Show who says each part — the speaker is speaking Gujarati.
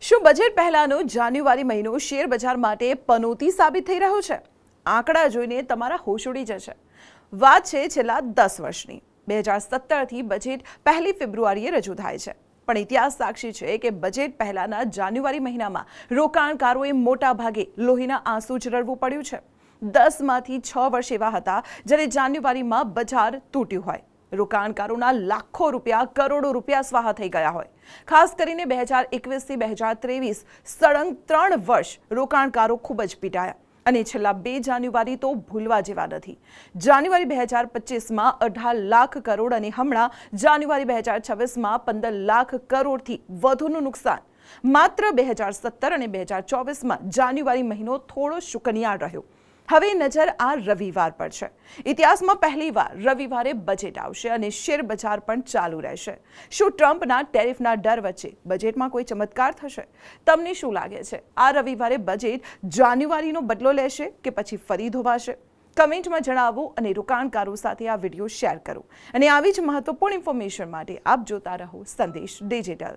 Speaker 1: શું બજેટ પહેલાનો જાન્યુઆરી મહિનો શેર બજાર માટે પનોતી સાબિત થઈ રહ્યો છે? આંકડા જોઈને તમારા હોશ ઉડી જશે. વાત છે છેલ્લા 10 વર્ષની. 2017થી બજેટ 1 ફેબ્રુઆરીએ રજૂ થાય છે. પણ ઇતિહાસ સાક્ષી છે કે બજેટ પહેલાના જાન્યુઆરી મહિનામાં રોકાણકારોએ મોટા ભાગે લોહીના આંસુ જ રડવું પડ્યું છે. 10માંથી 6 વર્ષ એવા હતા જ્યારે જાન્યુઆરીમાં બજાર તૂટ્યું હોય, રોકાણકારોના લાખો રૂપિયા, કરોડો રૂપિયા સ્વાહા થઈ ગયા હોય. ખાસ કરીને 2021થી 2023 સળંગ 3 વર્ષ રોકાણકારો ખૂબ જ પીટાયા. અને છેલ્લા 2 જાન્યુઆરી તો ભૂલવા જેવા નથી. જાન્યુઆરી 2025માં 18 લાખ કરોડ અને હમણાં જાન્યુઆરી 2026માં 15 લાખ કરોડથી વધુનું નુકસાન. માત્ર 2017 અને 2024માં જાન્યુઆરી મહિનો થોડો શુકનિયાળ રહ્યો. હવે નજર આ રવિવાર પર છે. ઇતિહાસમાં પહેલીવાર રવિવારે બજેટ આવશે અને શેર બજાર પણ ચાલુ રહેશે. શું ટ્રમ્પના ટેરિફના ડર વચ્ચે બજેટમાં કોઈ ચમત્કાર થશે? તમને શું લાગે છે, આ રવિવારે બજેટ જાન્યુઆરીનો બદલો લેશે કે પછી ફરી ધોવાશે? કમેન્ટમાં જણાવો અને રોકાણકારો સાથે આ વિડીયો શેર કરો. અને આવી જ મહત્વપૂર્ણ ઇન્ફોર્મેશન માટે આપ જોતા રહો સંદેશ ડિજિટલ.